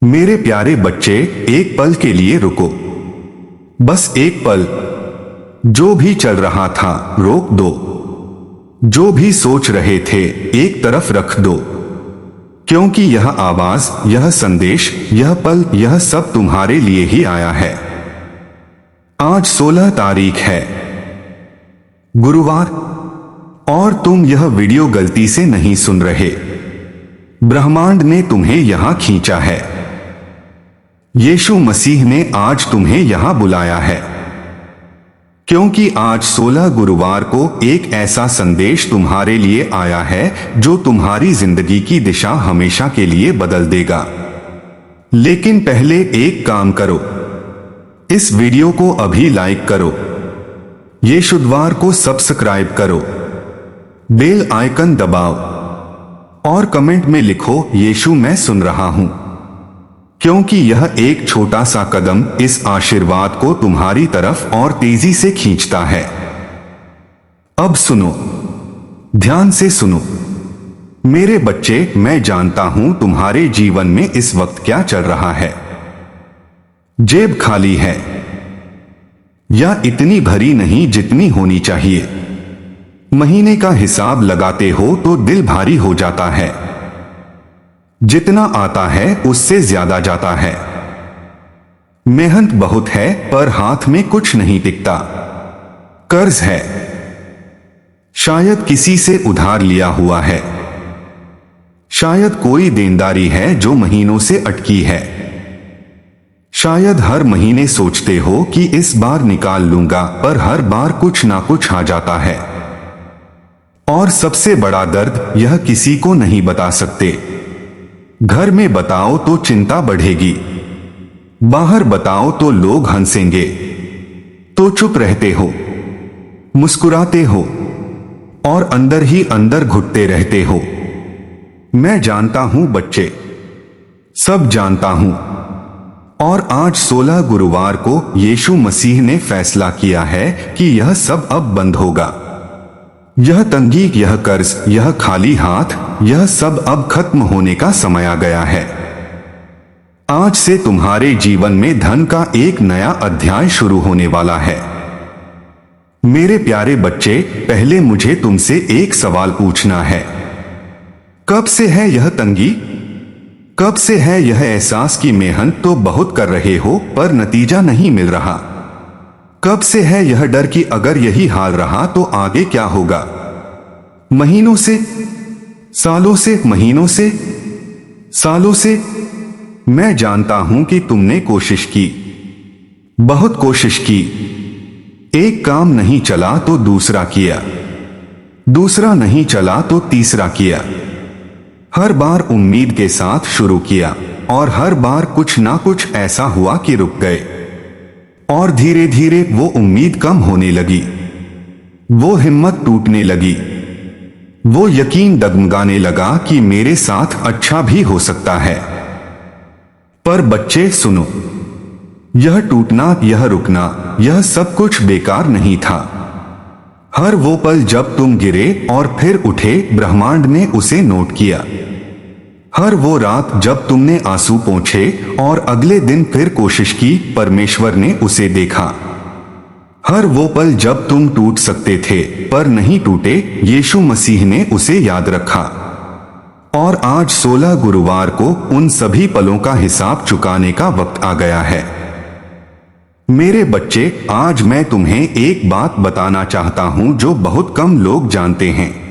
मेरे प्यारे बच्चे, एक पल के लिए रुको। बस एक पल। जो भी चल रहा था रोक दो। जो भी सोच रहे थे एक तरफ रख दो। क्योंकि यह आवाज, यह संदेश, यह पल, यह सब तुम्हारे लिए ही आया है। आज 16 तारीख है, गुरुवार, और तुम यह वीडियो गलती से नहीं सुन रहे। ब्रह्मांड ने तुम्हें यहां खींचा है। यीशु मसीह ने आज तुम्हें यहां बुलाया है। क्योंकि आज 16 गुरुवार को एक ऐसा संदेश तुम्हारे लिए आया है जो तुम्हारी जिंदगी की दिशा हमेशा के लिए बदल देगा। लेकिन पहले एक काम करो, इस वीडियो को अभी लाइक करो, यीशुद्वार को सब्सक्राइब करो, बेल आइकन दबाओ और कमेंट में लिखो, यीशु मैं सुन रहा हूं। क्योंकि यह एक छोटा सा कदम इस आशीर्वाद को तुम्हारी तरफ और तेजी से खींचता है। अब सुनो, ध्यान से सुनो। मेरे बच्चे, मैं जानता हूं तुम्हारे जीवन में इस वक्त क्या चल रहा है। जेब खाली है या इतनी भरी नहीं जितनी होनी चाहिए। महीने का हिसाब लगाते हो तो दिल भारी हो जाता है। जितना आता है उससे ज्यादा जाता है। मेहनत बहुत है पर हाथ में कुछ नहीं टिकता। कर्ज है, शायद किसी से उधार लिया हुआ है। शायद कोई देनदारी है जो महीनों से अटकी है। शायद हर महीने सोचते हो कि इस बार निकाल लूंगा, पर हर बार कुछ ना कुछ आ जाता है। और सबसे बड़ा दर्द, यह किसी को नहीं बता सकते। घर में बताओ तो चिंता बढ़ेगी, बाहर बताओ तो लोग हंसेंगे। तो चुप रहते हो, मुस्कुराते हो और अंदर ही अंदर घुटते रहते हो। मैं जानता हूं बच्चे, सब जानता हूं। और आज 16 गुरुवार को यीशु मसीह ने फैसला किया है कि यह सब अब बंद होगा। यह तंगी, यह कर्ज, यह खाली हाथ, यह सब अब खत्म होने का समय आ गया है। आज से तुम्हारे जीवन में धन का एक नया अध्याय शुरू होने वाला है। मेरे प्यारे बच्चे, पहले मुझे तुमसे एक सवाल पूछना है। कब से है यह तंगी? कब से है यह एहसास कि मेहनत तो बहुत कर रहे हो पर नतीजा नहीं मिल रहा? कब से है यह डर कि अगर यही हाल रहा तो आगे क्या होगा? महीनों से, सालों से, महीनों से, सालों से। मैं जानता हूं कि तुमने कोशिश की, बहुत कोशिश की। एक काम नहीं चला तो दूसरा किया, दूसरा नहीं चला तो तीसरा किया। हर बार उम्मीद के साथ शुरू किया और हर बार कुछ ना कुछ ऐसा हुआ कि रुक गए। और धीरे धीरे वो उम्मीद कम होने लगी, वो हिम्मत टूटने लगी, वो यकीन डगमगाने लगा कि मेरे साथ अच्छा भी हो सकता है। पर बच्चे सुनो, यह टूटना, यह रुकना, यह सब कुछ बेकार नहीं था। हर वो पल जब तुम गिरे और फिर उठे, ब्रह्मांड ने उसे नोट किया। हर वो रात जब तुमने आंसू पोंछे और अगले दिन फिर कोशिश की, परमेश्वर ने उसे देखा। हर वो पल जब तुम टूट सकते थे पर नहीं टूटे, यीशु मसीह ने उसे याद रखा। और आज 16 गुरुवार को उन सभी पलों का हिसाब चुकाने का वक्त आ गया है। मेरे बच्चे, आज मैं तुम्हें एक बात बताना चाहता हूं जो बहुत कम लोग जानते हैं।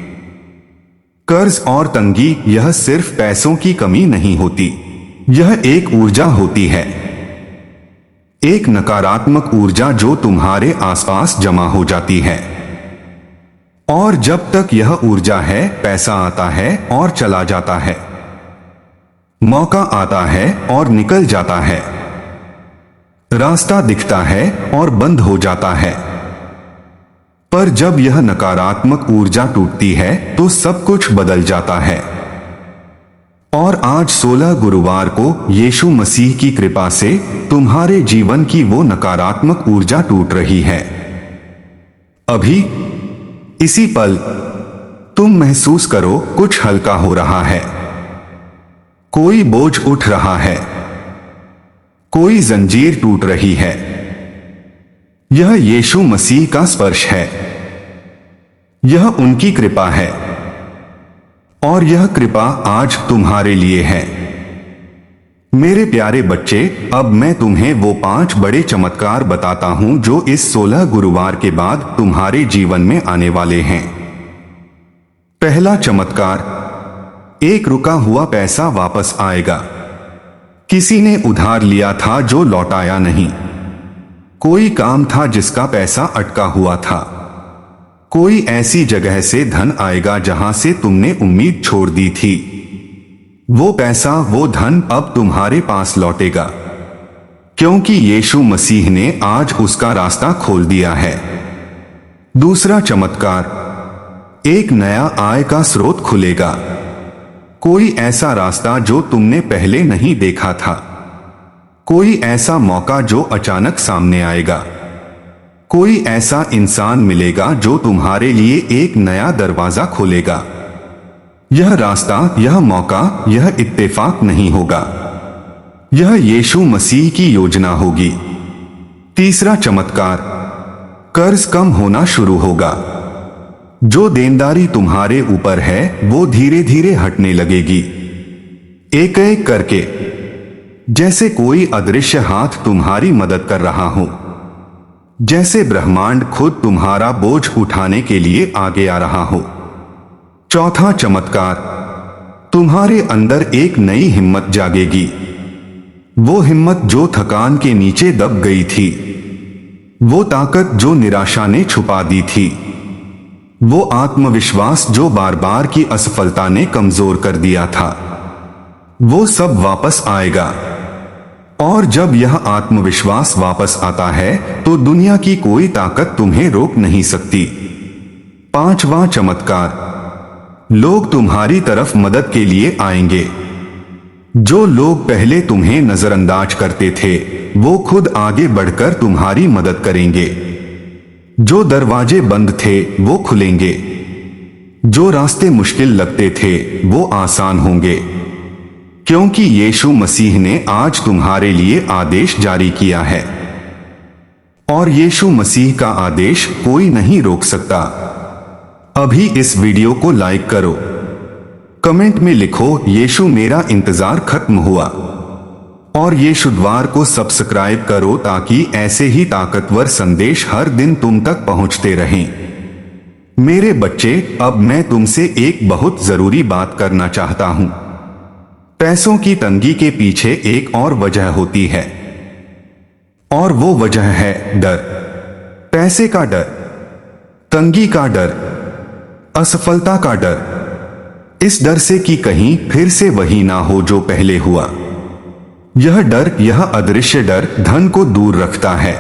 कर्ज और तंगी, यह सिर्फ पैसों की कमी नहीं होती, यह एक ऊर्जा होती है। एक नकारात्मक ऊर्जा जो तुम्हारे आसपास जमा हो जाती है। और जब तक यह ऊर्जा है, पैसा आता है और चला जाता है, मौका आता है और निकल जाता है, रास्ता दिखता है और बंद हो जाता है। पर जब यह नकारात्मक ऊर्जा टूटती है तो सब कुछ बदल जाता है। और आज 16 गुरुवार को यीशु मसीह की कृपा से तुम्हारे जीवन की वो नकारात्मक ऊर्जा टूट रही है। अभी, इसी पल, तुम महसूस करो कुछ हल्का हो रहा है। कोई बोझ उठ रहा है, कोई जंजीर टूट रही है। यह यीशु मसीह का स्पर्श है। यह उनकी कृपा है और यह कृपा आज तुम्हारे लिए है। मेरे प्यारे बच्चे, अब मैं तुम्हें वो 5 बड़े चमत्कार बताता हूं जो इस 16 गुरुवार के बाद तुम्हारे जीवन में आने वाले हैं। पहला चमत्कार, एक रुका हुआ पैसा वापस आएगा। किसी ने उधार लिया था जो लौटाया नहीं। कोई काम था जिसका पैसा अटका हुआ था। कोई ऐसी जगह से धन आएगा जहां से तुमने उम्मीद छोड़ दी थी। वो पैसा, वो धन अब तुम्हारे पास लौटेगा, क्योंकि यीशु मसीह ने आज उसका रास्ता खोल दिया है। दूसरा चमत्कार, एक नया आय का स्रोत खुलेगा। कोई ऐसा रास्ता जो तुमने पहले नहीं देखा था। कोई ऐसा मौका जो अचानक सामने आएगा। कोई ऐसा इंसान मिलेगा जो तुम्हारे लिए एक नया दरवाजा खोलेगा। यह रास्ता, यह मौका, यह इत्तेफाक नहीं होगा। यह यीशु मसीह की योजना होगी। तीसरा चमत्कार, कर्ज कम होना शुरू होगा। जो देनदारी तुम्हारे ऊपर है वो धीरे धीरे हटने लगेगी, एक एक करके, जैसे कोई अदृश्य हाथ तुम्हारी मदद कर रहा हो। जैसे ब्रह्मांड खुद तुम्हारा बोझ उठाने के लिए आगे आ रहा हो। चौथा चमत्कार, तुम्हारे अंदर एक नई हिम्मत जागेगी। वो हिम्मत जो थकान के नीचे दब गई थी। वो ताकत जो निराशा ने छुपा दी थी। वो आत्मविश्वास जो बार बार की असफलता ने कमजोर कर दिया था। वो सब वापस आएगा। और जब यह आत्मविश्वास वापस आता है तो दुनिया की कोई ताकत तुम्हें रोक नहीं सकती। पांचवा चमत्कार, लोग तुम्हारी तरफ मदद के लिए आएंगे। जो लोग पहले तुम्हें नजरअंदाज करते थे वो खुद आगे बढ़कर तुम्हारी मदद करेंगे। जो दरवाजे बंद थे वो खुलेंगे। जो रास्ते मुश्किल लगते थे वो आसान होंगे, क्योंकि यीशु मसीह ने आज तुम्हारे लिए आदेश जारी किया है। और यीशु मसीह का आदेश कोई नहीं रोक सकता। अभी इस वीडियो को लाइक करो, कमेंट में लिखो यीशु मेरा इंतजार खत्म हुआ, और यीशु द्वार को सब्सक्राइब करो ताकि ऐसे ही ताकतवर संदेश हर दिन तुम तक पहुंचते रहें। मेरे बच्चे, अब मैं तुमसे एक बहुत जरूरी बात करना चाहता हूं। पैसों की तंगी के पीछे एक और वजह होती है, और वो वजह है डर। पैसे का डर, तंगी का डर, असफलता का डर। इस डर से कि कहीं फिर से वही ना हो जो पहले हुआ। यह डर, यह अदृश्य डर धन को दूर रखता है।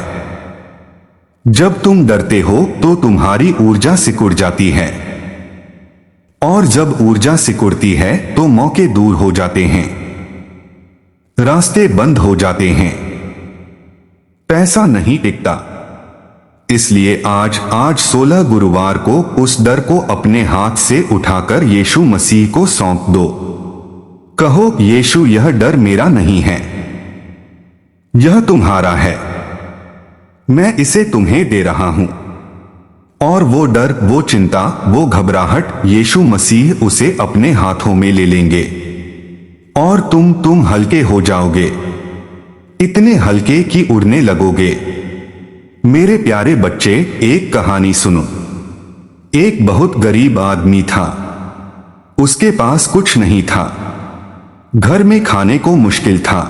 जब तुम डरते हो तो तुम्हारी ऊर्जा सिकुड़ जाती है, और जब ऊर्जा सिकुड़ती है तो मौके दूर हो जाते हैं, रास्ते बंद हो जाते हैं, पैसा नहीं टिकता। इसलिए आज 16 गुरुवार को उस डर को अपने हाथ से उठाकर यीशु मसीह को सौंप दो। कहो, यीशु यह डर मेरा नहीं है, यह तुम्हारा है। मैं इसे तुम्हें दे रहा हूं। और वो डर, वो चिंता, वो घबराहट यीशु मसीह उसे अपने हाथों में ले लेंगे, और तुम हल्के हो जाओगे, इतने हल्के कि उड़ने लगोगे। मेरे प्यारे बच्चे, एक कहानी सुनो। एक बहुत गरीब आदमी था। उसके पास कुछ नहीं था। घर में खाने को मुश्किल था।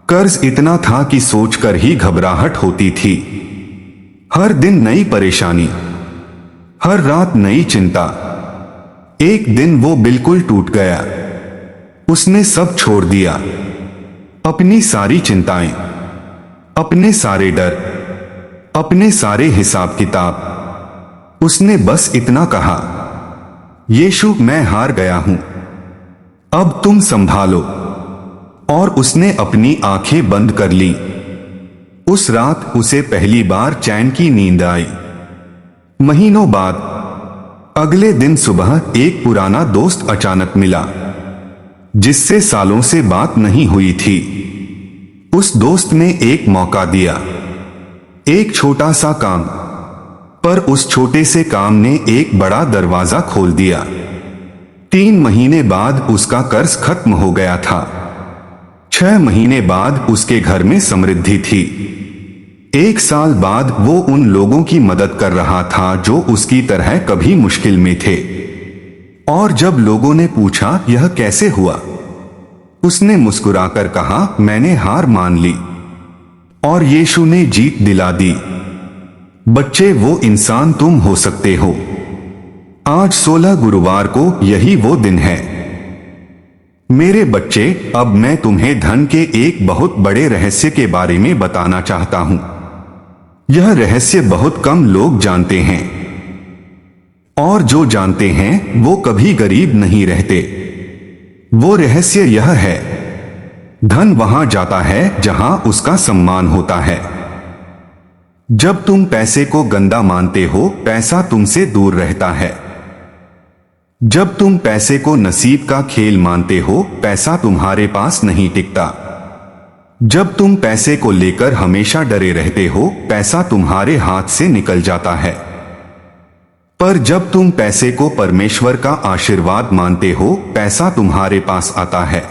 कर्ज इतना था कि सोचकर ही घबराहट होती थी। हर दिन नई परेशानी, हर रात नई चिंता। एक दिन वो बिल्कुल टूट गया। उसने सब छोड़ दिया, अपनी सारी चिंताएं, अपने सारे डर, अपने सारे हिसाब किताब। उसने बस इतना कहा, यीशु मैं हार गया हूं, अब तुम संभालो। और उसने अपनी आंखें बंद कर ली। उस रात उसे पहली बार चैन की नींद आई। महीनों बाद अगले दिन सुबह एक पुराना दोस्त अचानक मिला, जिससे सालों से बात नहीं हुई थी। उस दोस्त ने एक मौका दिया, एक छोटा सा काम, पर उस छोटे से काम ने एक बड़ा दरवाजा खोल दिया। 3 महीने बाद उसका कर्ज खत्म हो गया था। 6 महीने बाद उसके घर में समृद्धि थी। 1 साल बाद वो उन लोगों की मदद कर रहा था जो उसकी तरह कभी मुश्किल में थे। और जब लोगों ने पूछा यह कैसे हुआ, उसने मुस्कुराकर कहा, मैंने हार मान ली और यीशु ने जीत दिला दी। बच्चे, वो इंसान तुम हो सकते हो। आज 16 गुरुवार को यही वो दिन है। मेरे बच्चे, अब मैं तुम्हें धन के एक बहुत बड़े रहस्य के बारे में बताना चाहता हूं। यह रहस्य बहुत कम लोग जानते हैं, और जो जानते हैं वो कभी गरीब नहीं रहते। वो रहस्य यह है, धन वहां जाता है जहां उसका सम्मान होता है। जब तुम पैसे को गंदा मानते हो, पैसा तुमसे दूर रहता है। जब तुम पैसे को नसीब का खेल मानते हो, पैसा तुम्हारे पास नहीं टिकता। जब तुम पैसे को लेकर हमेशा डरे रहते हो, पैसा तुम्हारे हाथ से निकल जाता है। पर जब तुम पैसे को परमेश्वर का आशीर्वाद मानते हो, पैसा तुम्हारे पास आता है।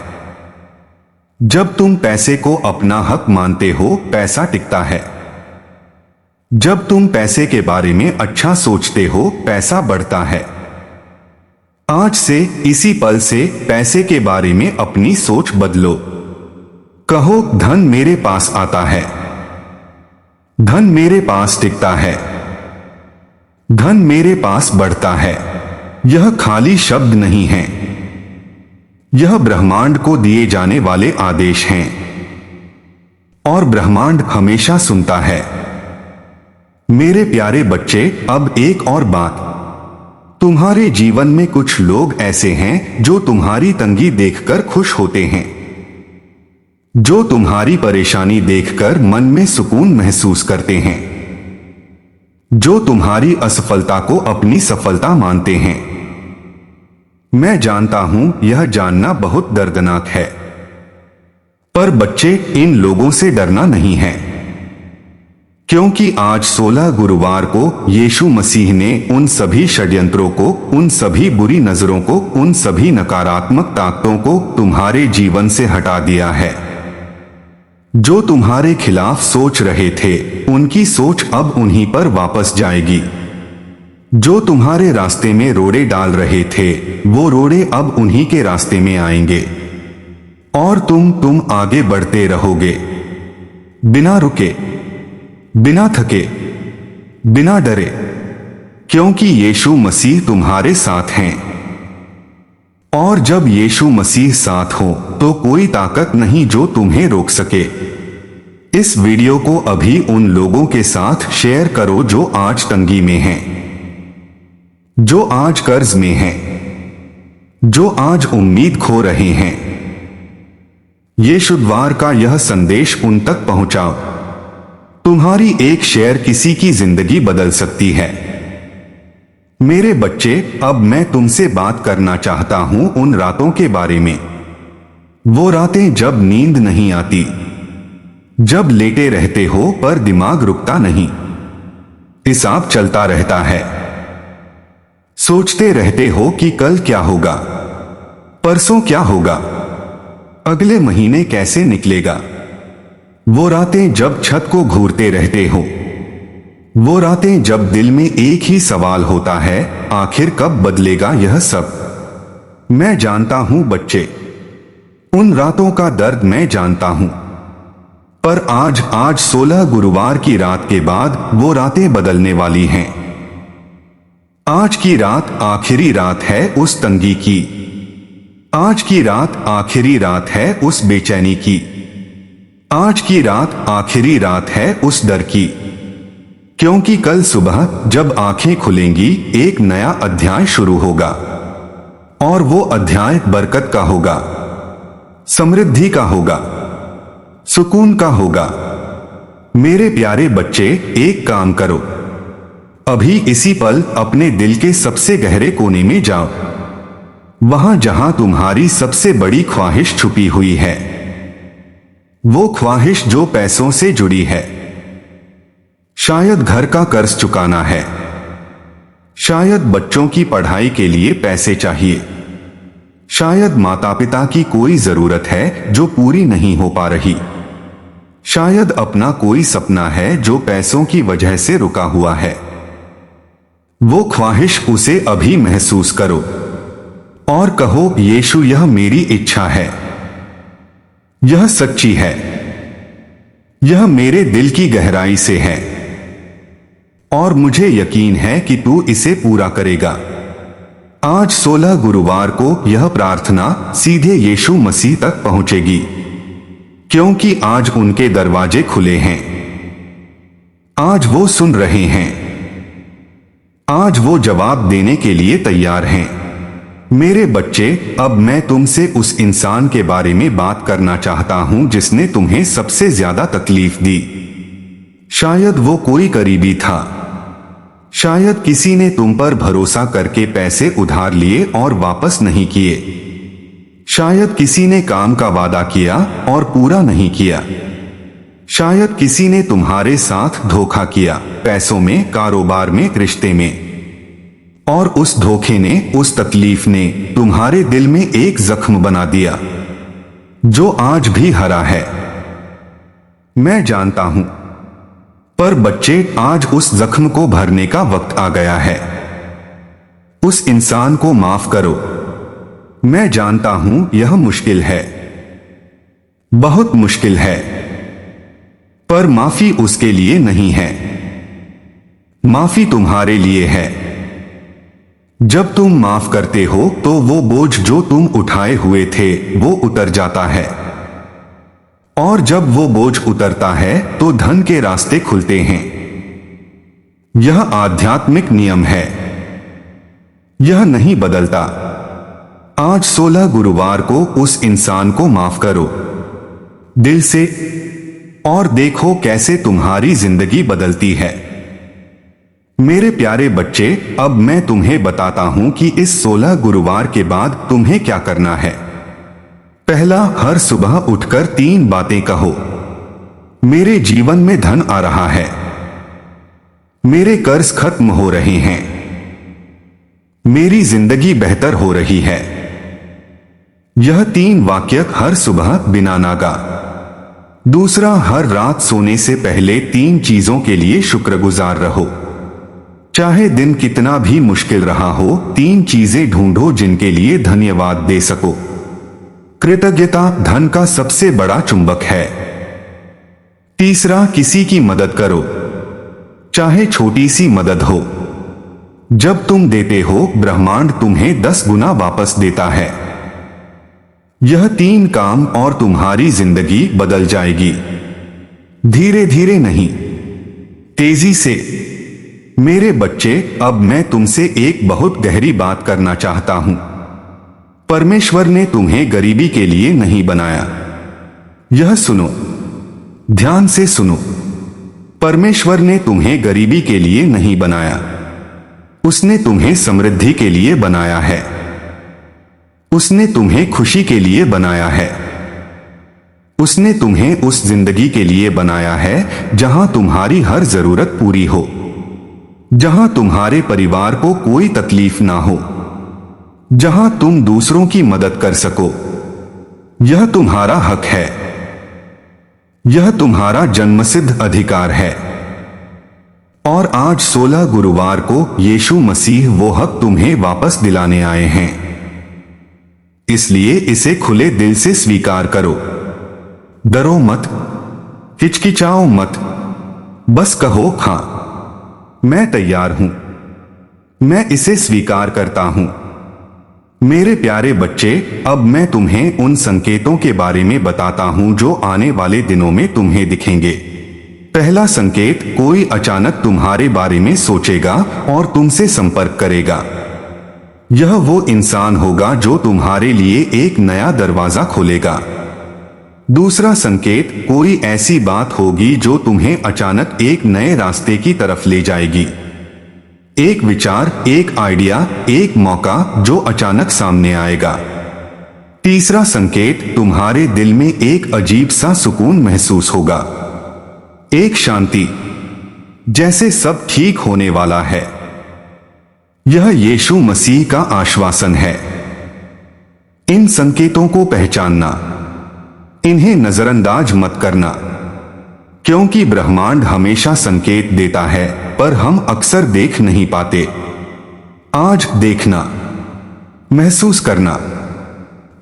जब तुम पैसे को अपना हक मानते हो, पैसा टिकता है। जब तुम पैसे के बारे में अच्छा सोचते हो, पैसा बढ़ता है। आज से, इसी पल से पैसे के बारे में अपनी सोच बदलो। कहो, धन मेरे पास आता है, धन मेरे पास टिकता है, धन मेरे पास बढ़ता है। यह खाली शब्द नहीं है, यह ब्रह्मांड को दिए जाने वाले आदेश हैं, और ब्रह्मांड हमेशा सुनता है। मेरे प्यारे बच्चे, अब एक और बात, तुम्हारे जीवन में कुछ लोग ऐसे हैं जो तुम्हारी तंगी देखकर खुश होते हैं, जो तुम्हारी परेशानी देखकर मन में सुकून महसूस करते हैं, जो तुम्हारी असफलता को अपनी सफलता मानते हैं। मैं जानता हूं यह जानना बहुत दर्दनाक है, पर बच्चे, इन लोगों से डरना नहीं है, क्योंकि आज 16 गुरुवार को यीशु मसीह ने उन सभी षड्यंत्रों को, उन सभी बुरी नजरों को, उन सभी नकारात्मक ताकतों को तुम्हारे जीवन से हटा दिया है। जो तुम्हारे खिलाफ सोच रहे थे, उनकी सोच अब उन्हीं पर वापस जाएगी। जो तुम्हारे रास्ते में रोड़े डाल रहे थे, वो रोड़े अब उन्हीं के रास्ते में आएंगे, और तुम आगे बढ़ते रहोगे, बिना रुके, बिना थके, बिना डरे, क्योंकि यीशु मसीह तुम्हारे साथ हैं। और जब यीशु मसीह साथ हो, तो कोई ताकत नहीं जो तुम्हें रोक सके। इस वीडियो को अभी उन लोगों के साथ शेयर करो जो आज तंगी में हैं, जो आज कर्ज में हैं, जो आज उम्मीद खो रहे हैं। यीशुद्वार का यह संदेश उन तक पहुंचाओ। तुम्हारी एक शेयर किसी की जिंदगी बदल सकती है। मेरे बच्चे, अब मैं तुमसे बात करना चाहता हूं उन रातों के बारे में, वो रातें जब नींद नहीं आती, जब लेटे रहते हो पर दिमाग रुकता नहीं, हिसाब चलता रहता है, सोचते रहते हो कि कल क्या होगा, परसों क्या होगा, अगले महीने कैसे निकलेगा। वो रातें जब छत को घूरते रहते हो, वो रातें जब दिल में एक ही सवाल होता है, आखिर कब बदलेगा यह सब। मैं जानता हूं बच्चे, उन रातों का दर्द मैं जानता हूं, पर आज 16 गुरुवार की रात के बाद वो रातें बदलने वाली हैं। आज की रात आखिरी रात है उस तंगी की, आज की रात आखिरी रात है उस बेचैनी की, आज की रात आखिरी रात है उस डर की, क्योंकि कल सुबह जब आंखें खुलेंगी, एक नया अध्याय शुरू होगा, और वो अध्याय बरकत का होगा, समृद्धि का होगा, सुकून का होगा। मेरे प्यारे बच्चे, एक काम करो, अभी इसी पल अपने दिल के सबसे गहरे कोने में जाओ, वहां जहां तुम्हारी सबसे बड़ी ख्वाहिश छुपी हुई है। वो ख्वाहिश जो पैसों से जुड़ी है। शायद घर का कर्ज चुकाना है, शायद बच्चों की पढ़ाई के लिए पैसे चाहिए, शायद माता पिता की कोई जरूरत है जो पूरी नहीं हो पा रही, शायद अपना कोई सपना है जो पैसों की वजह से रुका हुआ है। वो ख्वाहिश उसे अभी महसूस करो और कहो, यीशु यह मेरी इच्छा है, यह सच्ची है, यह मेरे दिल की गहराई से है और मुझे यकीन है कि तू इसे पूरा करेगा। आज 16 गुरुवार को यह प्रार्थना सीधे यीशु मसीह तक पहुंचेगी, क्योंकि आज उनके दरवाजे खुले हैं। आज वो सुन रहे हैं, आज वो जवाब देने के लिए तैयार हैं। मेरे बच्चे, अब मैं तुमसे उस इंसान के बारे में बात करना चाहता हूं जिसने तुम्हें सबसे ज्यादा तकलीफ दी। शायद वो कोई करीबी था, शायद किसी ने तुम पर भरोसा करके पैसे उधार लिए और वापस नहीं किए, शायद किसी ने काम का वादा किया और पूरा नहीं किया, शायद किसी ने तुम्हारे साथ धोखा किया, पैसों में, कारोबार में, रिश्ते में। और उस धोखे ने, उस तकलीफ ने तुम्हारे दिल में एक जख्म बना दिया जो आज भी हरा है। मैं जानता हूं, पर बच्चे, आज उस जख्म को भरने का वक्त आ गया है। उस इंसान को माफ करो। मैं जानता हूं यह मुश्किल है, बहुत मुश्किल है, पर माफी उसके लिए नहीं है, माफी तुम्हारे लिए है। जब तुम माफ करते हो तो वो बोझ जो तुम उठाए हुए थे वो उतर जाता है, और जब वो बोझ उतरता है तो धन के रास्ते खुलते हैं। यह आध्यात्मिक नियम है, यह नहीं बदलता। आज 16 गुरुवार को उस इंसान को माफ करो दिल से और देखो कैसे तुम्हारी जिंदगी बदलती है। मेरे प्यारे बच्चे, अब मैं तुम्हें बताता हूं कि इस 16 गुरुवार के बाद तुम्हें क्या करना है। पहला, हर सुबह उठकर 3 बातें कहो। मेरे जीवन में धन आ रहा है, मेरे कर्ज खत्म हो रहे हैं, मेरी जिंदगी बेहतर हो रही है। यह 3 वाक्य हर सुबह बिना नागा। दूसरा, हर रात सोने से पहले 3 चीजों के लिए शुक्रगुजार रहो। चाहे दिन कितना भी मुश्किल रहा हो, 3 चीजें ढूंढो जिनके लिए धन्यवाद दे सको। कृतज्ञता धन का सबसे बड़ा चुंबक है। तीसरा, किसी की मदद करो, चाहे छोटी सी मदद हो। जब तुम देते हो, ब्रह्मांड तुम्हें 10 गुना वापस देता है। यह 3 काम और तुम्हारी जिंदगी बदल जाएगी। धीरे धीरे नहीं, तेजी से। मेरे बच्चे, अब मैं तुमसे एक बहुत गहरी बात करना चाहता हूं। परमेश्वर ने तुम्हें गरीबी के लिए नहीं बनाया। यह सुनो, ध्यान से सुनो। परमेश्वर ने तुम्हें गरीबी के लिए नहीं बनाया, उसने तुम्हें समृद्धि के लिए बनाया है। उसने तुम्हें खुशी के लिए बनाया है। उसने तुम्हें उस जिंदगी के लिए बनाया है जहां तुम्हारी हर जरूरत पूरी हो, जहां तुम्हारे परिवार को कोई तकलीफ ना हो, जहां तुम दूसरों की मदद कर सको। यह तुम्हारा हक है, यह तुम्हारा जन्मसिद्ध अधिकार है। और आज 16 गुरुवार को यीशु मसीह वो हक तुम्हें वापस दिलाने आए हैं। इसलिए इसे खुले दिल से स्वीकार करो। डरो मत, हिचकिचाओ मत, बस कहो, हां, मैं तैयार हूं, मैं इसे स्वीकार करता हूं। मेरे प्यारे बच्चे, अब मैं तुम्हें उन संकेतों के बारे में बताता हूं जो आने वाले दिनों में तुम्हें दिखेंगे। पहला संकेत, कोई अचानक तुम्हारे बारे में सोचेगा और तुमसे संपर्क करेगा। यह वो इंसान होगा जो तुम्हारे लिए एक नया दरवाजा खोलेगा। दूसरा संकेत, कोई ऐसी बात होगी जो तुम्हें अचानक एक नए रास्ते की तरफ ले जाएगी। एक विचार, एक आइडिया, एक मौका जो अचानक सामने आएगा। तीसरा संकेत, तुम्हारे दिल में एक अजीब सा सुकून महसूस होगा, एक शांति, जैसे सब ठीक होने वाला है। यह यीशु मसीह का आश्वासन है। इन संकेतों को पहचानना, इन्हें नजरअंदाज मत करना, क्योंकि ब्रह्मांड हमेशा संकेत देता है, पर हम अक्सर देख नहीं पाते। आज देखना, महसूस करना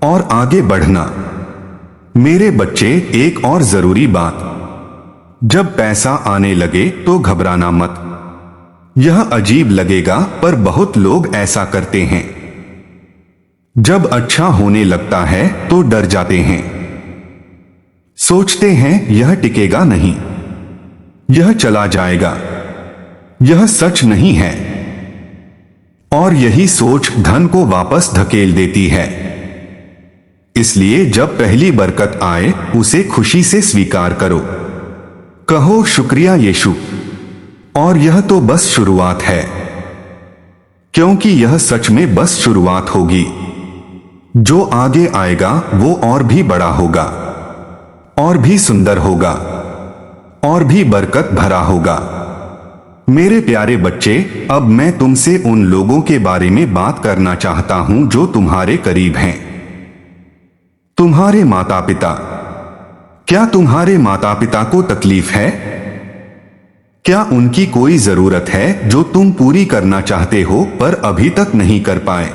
और आगे बढ़ना। मेरे बच्चे, एक और जरूरी बात, जब पैसा आने लगे तो घबराना मत। यह अजीब लगेगा, पर बहुत लोग ऐसा करते हैं। जब अच्छा होने लगता है तो डर जाते हैं, सोचते हैं यह टिकेगा नहीं, यह चला जाएगा, यह सच नहीं है। और यही सोच धन को वापस धकेल देती है। इसलिए जब पहली बरकत आए, उसे खुशी से स्वीकार करो। कहो, शुक्रिया यीशु, और यह तो बस शुरुआत है, क्योंकि यह सच में बस शुरुआत होगी। जो आगे आएगा वो और भी बड़ा होगा, और भी सुंदर होगा, और भी बरकत भरा होगा। मेरे प्यारे बच्चे, अब मैं तुमसे उन लोगों के बारे में बात करना चाहता हूं जो तुम्हारे करीब हैं। तुम्हारे माता पिता। क्या तुम्हारे माता पिता को तकलीफ है? क्या उनकी कोई जरूरत है जो तुम पूरी करना चाहते हो पर अभी तक नहीं कर पाए?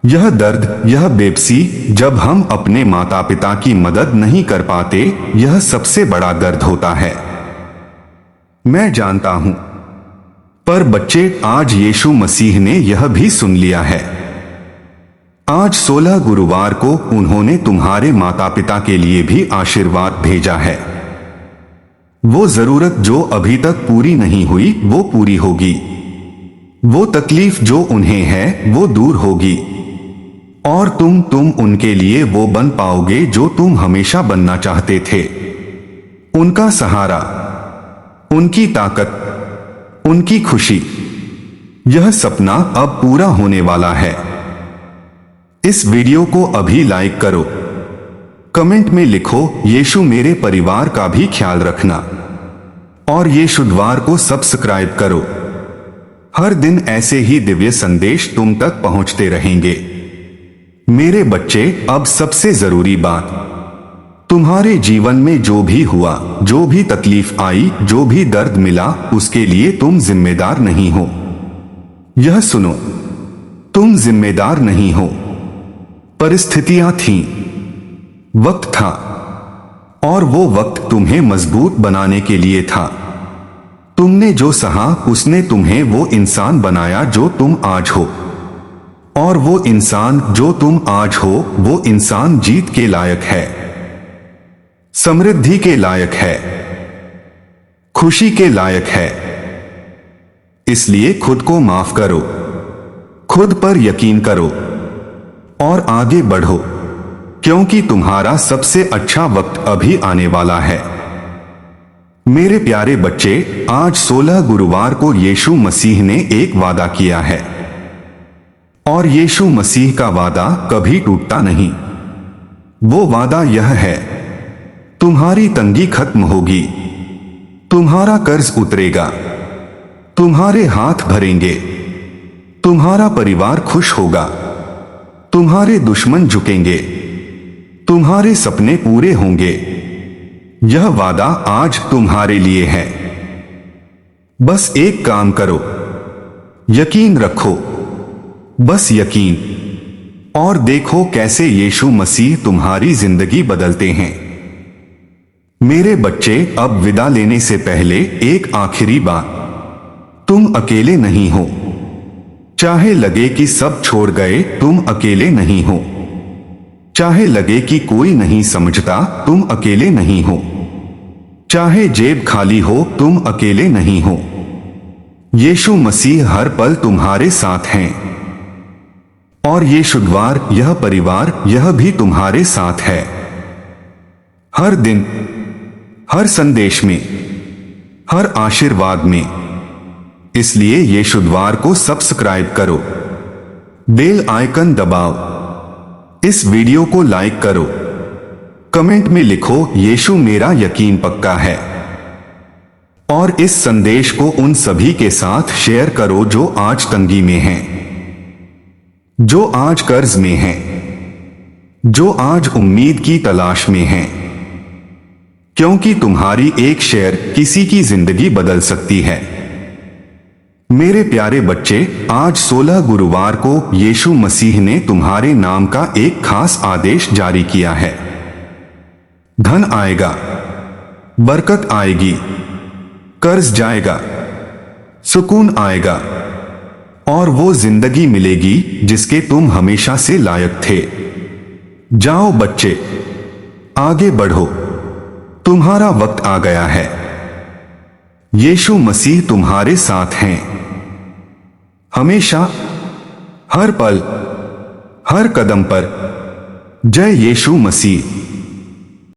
यह दर्द, यह बेबसी, जब हम अपने माता पिता की मदद नहीं कर पाते, यह सबसे बड़ा दर्द होता है। मैं जानता हूं, पर बच्चे, आज यीशु मसीह ने यह भी सुन लिया है। आज 16 गुरुवार को उन्होंने तुम्हारे माता पिता के लिए भी आशीर्वाद भेजा है। वो जरूरत जो अभी तक पूरी नहीं हुई, वो पूरी होगी। वो तकलीफ जो उन्हें है, वो दूर होगी। और तुम उनके लिए वो बन पाओगे जो तुम हमेशा बनना चाहते थे। उनका सहारा, उनकी ताकत, उनकी खुशी। यह सपना अब पूरा होने वाला है। इस वीडियो को अभी लाइक करो, कमेंट में लिखो, यीशु मेरे परिवार का भी ख्याल रखना, और यीशु द्वार को सब्सक्राइब करो। हर दिन ऐसे ही दिव्य संदेश तुम तक पहुंचते रहेंगे। मेरे बच्चे, अब सबसे जरूरी बात, तुम्हारे जीवन में जो भी हुआ, जो भी तकलीफ आई, जो भी दर्द मिला, उसके लिए तुम जिम्मेदार नहीं हो। यह सुनो, तुम जिम्मेदार नहीं हो। परिस्थितियां थीं, वक्त था, और वो वक्त तुम्हें मजबूत बनाने के लिए था। तुमने जो सहा, उसने तुम्हें वो इंसान बनाया जो तुम आज हो। और वो इंसान जो तुम आज हो, वो इंसान जीत के लायक है, समृद्धि के लायक है, खुशी के लायक है। इसलिए खुद को माफ करो, खुद पर यकीन करो, और आगे बढ़ो, क्योंकि तुम्हारा सबसे अच्छा वक्त अभी आने वाला है। मेरे प्यारे बच्चे, आज 16 गुरुवार को यीशु मसीह ने एक वादा किया है, और यीशु मसीह का वादा कभी टूटता नहीं। वो वादा यह है, तुम्हारी तंगी खत्म होगी, तुम्हारा कर्ज उतरेगा, तुम्हारे हाथ भरेंगे, तुम्हारा परिवार खुश होगा, तुम्हारे दुश्मन झुकेंगे, तुम्हारे सपने पूरे होंगे। यह वादा आज तुम्हारे लिए है। बस एक काम करो, यकीन रखो, बस यकीन, और देखो कैसे यीशु मसीह तुम्हारी जिंदगी बदलते हैं। मेरे बच्चे, अब विदा लेने से पहले एक आखिरी बात, तुम अकेले नहीं हो। चाहे लगे कि सब छोड़ गए, तुम अकेले नहीं हो। चाहे लगे कि कोई नहीं समझता, तुम अकेले नहीं हो। चाहे जेब खाली हो, तुम अकेले नहीं हो। यीशु मसीह हर पल तुम्हारे साथ हैं। और यीशु द्वार, यह परिवार, यह भी तुम्हारे साथ है। हर दिन, हर संदेश में, हर आशीर्वाद में। इसलिए यीशु द्वार को सब्सक्राइब करो, बेल आइकन दबाओ। इस वीडियो को लाइक करो, कमेंट में लिखो यीशु मेरा यकीन पक्का है, और इस संदेश को उन सभी के साथ शेयर करो जो आज तंगी में हैं, जो आज कर्ज में हैं, जो आज उम्मीद की तलाश में हैं, क्योंकि तुम्हारी एक शेयर किसी की जिंदगी बदल सकती है। मेरे प्यारे बच्चे, आज 16 गुरुवार को यीशु मसीह ने तुम्हारे नाम का एक खास आदेश जारी किया है। धन आएगा, बरकत आएगी, कर्ज जाएगा, सुकून आएगा, और वो जिंदगी मिलेगी जिसके तुम हमेशा से लायक थे। जाओ बच्चे, आगे बढ़ो, तुम्हारा वक्त आ गया है। यीशु मसीह तुम्हारे साथ हैं, हमेशा, हर पल, हर कदम पर। जय यीशु मसीह।